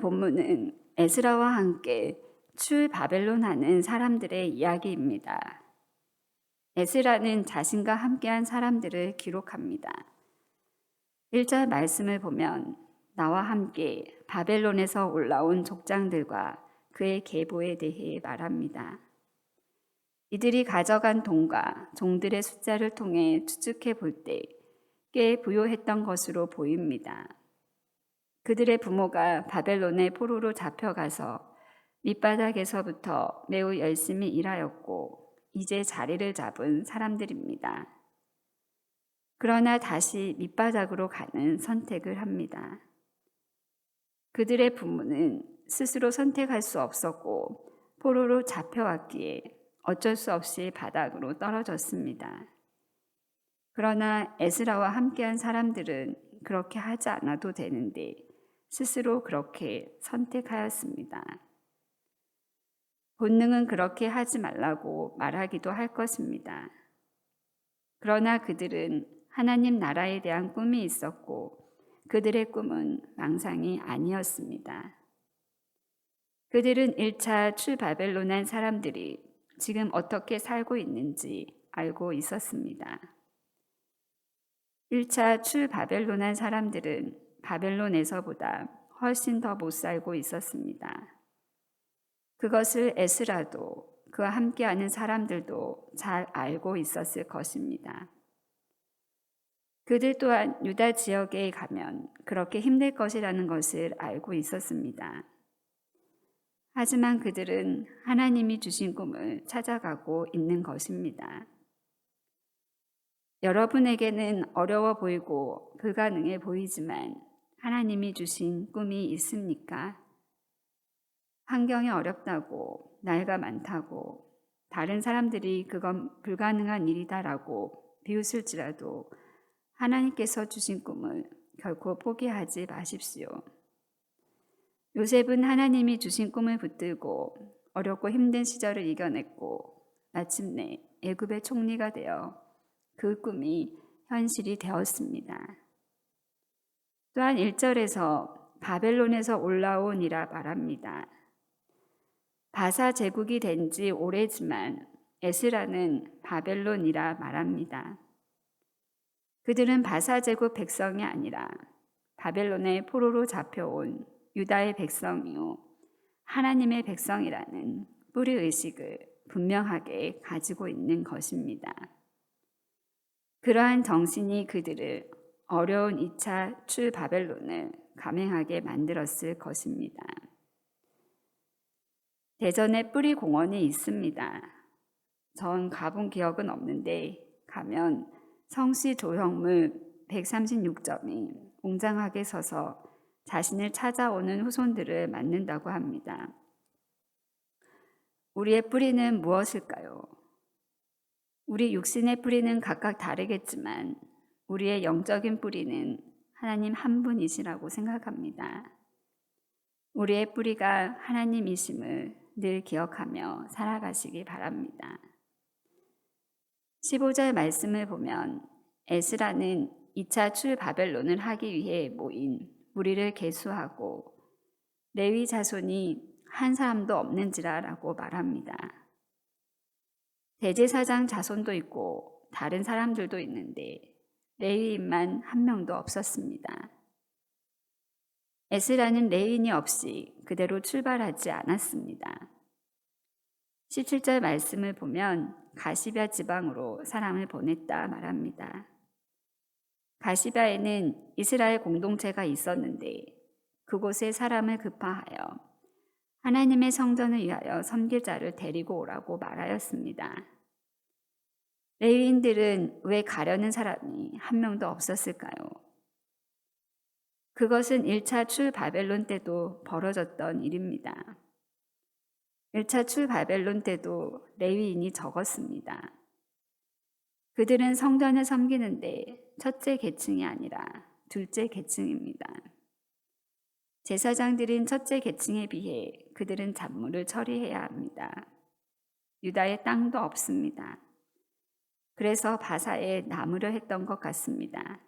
본문은 에스라와 함께 출바벨론하는 사람들의 이야기입니다. 에스라는 자신과 함께한 사람들을 기록합니다. 1절 말씀을 보면 나와 함께 바벨론에서 올라온 족장들과 그의 계보에 대해 말합니다. 이들이 가져간 돈과 종들의 숫자를 통해 추측해 볼 때 꽤 부요했던 것으로 보입니다. 그들의 부모가 바벨론의 포로로 잡혀가서 밑바닥에서부터 매우 열심히 일하였고 이제 자리를 잡은 사람들입니다. 그러나 다시 밑바닥으로 가는 선택을 합니다. 그들의 부모는 스스로 선택할 수 없었고 포로로 잡혀왔기에 어쩔 수 없이 바닥으로 떨어졌습니다. 그러나 에스라와 함께한 사람들은 그렇게 하지 않아도 되는데 스스로 그렇게 선택하였습니다. 본능은 그렇게 하지 말라고 말하기도 할 것입니다. 그러나 그들은 하나님 나라에 대한 꿈이 있었고 그들의 꿈은 망상이 아니었습니다. 그들은 1차 출바벨론한 사람들이 지금 어떻게 살고 있는지 알고 있었습니다. 1차 출바벨론한 사람들은 바벨론에서보다 훨씬 더 못 살고 있었습니다. 그것을 에스라도 그와 함께하는 사람들도 잘 알고 있었을 것입니다. 그들 또한 유다 지역에 가면 그렇게 힘들 것이라는 것을 알고 있었습니다. 하지만 그들은 하나님이 주신 꿈을 찾아가고 있는 것입니다. 여러분에게는 어려워 보이고 불가능해 보이지만 하나님이 주신 꿈이 있습니까? 환경이 어렵다고, 나이가 많다고, 다른 사람들이 그건 불가능한 일이다라고 비웃을지라도 하나님께서 주신 꿈을 결코 포기하지 마십시오. 요셉은 하나님이 주신 꿈을 붙들고 어렵고 힘든 시절을 이겨냈고 마침내 애굽의 총리가 되어 그 꿈이 현실이 되었습니다. 또한 1절에서 바벨론에서 올라온이라 말합니다. 바사 제국이 된 지 오래지만 에스라는 바벨론이라 말합니다. 그들은 바사 제국 백성이 아니라 바벨론의 포로로 잡혀온 유다의 백성이요 하나님의 백성이라는 뿌리의식을 분명하게 가지고 있는 것입니다. 그러한 정신이 그들을 어려운 2차 출바벨론을 감행하게 만들었을 것입니다. 대전에 뿌리 공원이 있습니다. 전 가본 기억은 없는데 가면 성씨 조형물 136점이 웅장하게 서서 자신을 찾아오는 후손들을 맞는다고 합니다. 우리의 뿌리는 무엇일까요? 우리 육신의 뿌리는 각각 다르겠지만 우리의 영적인 뿌리는 하나님 한 분이시라고 생각합니다. 우리의 뿌리가 하나님이심을 늘 기억하며 살아가시기 바랍니다. 15절 말씀을 보면 에스라는 2차 출바벨론을 하기 위해 모인 무리를 계수하고 레위 자손이 한 사람도 없는지라라고 말합니다. 대제사장 자손도 있고 다른 사람들도 있는데 레위인만 한 명도 없었습니다. 에스라는 레위인이 없이 그대로 출발하지 않았습니다. 17절 말씀을 보면 가시뱵 지방으로 사람을 보냈다 말합니다. 가시뱵에는 이스라엘 공동체가 있었는데 그곳에 사람을 급파하여 하나님의 성전을 위하여 섬길 자를 데리고 오라고 말하였습니다. 레위인들은 왜 가려는 사람이 한 명도 없었을까요? 그것은 1차 출바벨론 때도 벌어졌던 일입니다. 1차 출바벨론 때도 레위인이 적었습니다. 그들은 성전을 섬기는데 첫째 계층이 아니라 둘째 계층입니다. 제사장들인 첫째 계층에 비해 그들은 잡물을 처리해야 합니다. 유다에 땅도 없습니다. 그래서 바사에 남으려 했던 것 같습니다.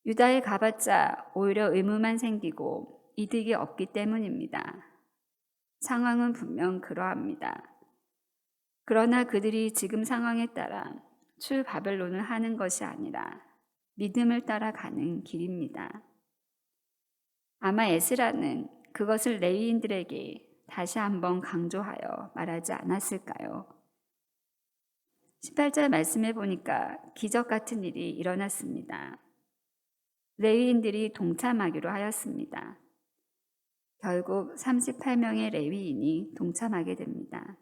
유다에 가봤자 오히려 의무만 생기고 이득이 없기 때문입니다. 상황은 분명 그러합니다. 그러나 그들이 지금 상황에 따라 출바벨론을 하는 것이 아니라 믿음을 따라가는 길입니다. 아마 에스라는 그것을 레위인들에게 다시 한번 강조하여 말하지 않았을까요? 18절 말씀해 보니까 기적 같은 일이 일어났습니다. 레위인들이 동참하기로 하였습니다. 결국 38명의 레위인이 동참하게 됩니다.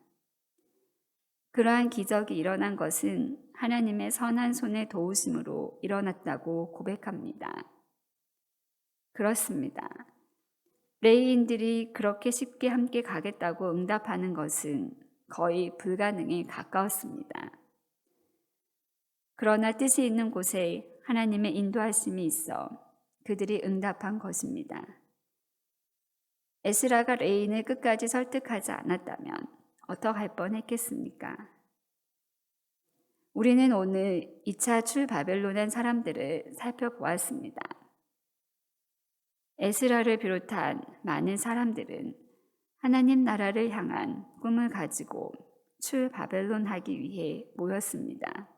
그러한 기적이 일어난 것은 하나님의 선한 손의 도우심으로 일어났다고 고백합니다. 그렇습니다. 레위인들이 그렇게 쉽게 함께 가겠다고 응답하는 것은 거의 불가능에 가까웠습니다. 그러나 뜻이 있는 곳에 하나님의 인도하심이 있어 그들이 응답한 것입니다. 에스라가 레위인을 끝까지 설득하지 않았다면 어떡할 뻔했겠습니까? 우리는 오늘 2차 출바벨론한 사람들을 살펴보았습니다. 에스라를 비롯한 많은 사람들은 하나님 나라를 향한 꿈을 가지고 출바벨론하기 위해 모였습니다.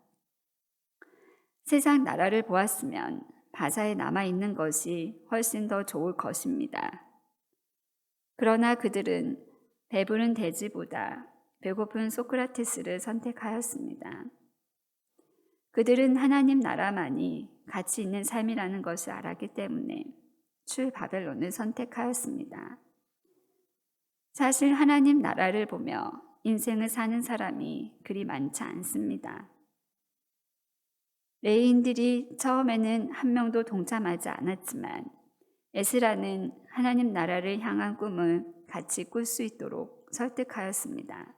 세상 나라를 보았으면 바사에 남아있는 것이 훨씬 더 좋을 것입니다. 그러나 그들은 배부른 돼지보다 배고픈 소크라테스를 선택하였습니다. 그들은 하나님 나라만이 가치 있는 삶이라는 것을 알았기 때문에 출바벨론을 선택하였습니다. 사실 하나님 나라를 보며 인생을 사는 사람이 그리 많지 않습니다. 레위인들이 처음에는 한 명도 동참하지 않았지만 에스라는 하나님 나라를 향한 꿈을 같이 꿀 수 있도록 설득하였습니다.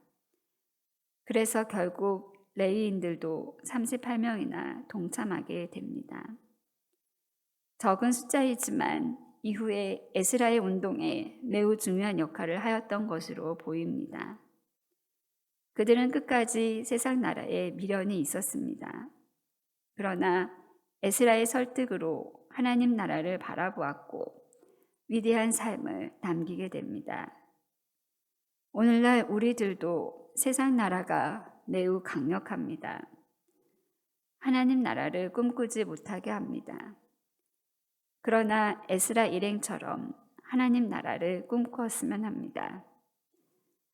그래서 결국 레위인들도 38명이나 동참하게 됩니다. 적은 숫자이지만 이후에 에스라의 운동에 매우 중요한 역할을 하였던 것으로 보입니다. 그들은 끝까지 세상 나라에 미련이 있었습니다. 그러나 에스라의 설득으로 하나님 나라를 바라보았고 위대한 삶을 남기게 됩니다. 오늘날 우리들도 세상 나라가 매우 강력합니다. 하나님 나라를 꿈꾸지 못하게 합니다. 그러나 에스라 일행처럼 하나님 나라를 꿈꾸었으면 합니다.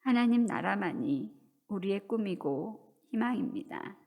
하나님 나라만이 우리의 꿈이고 희망입니다.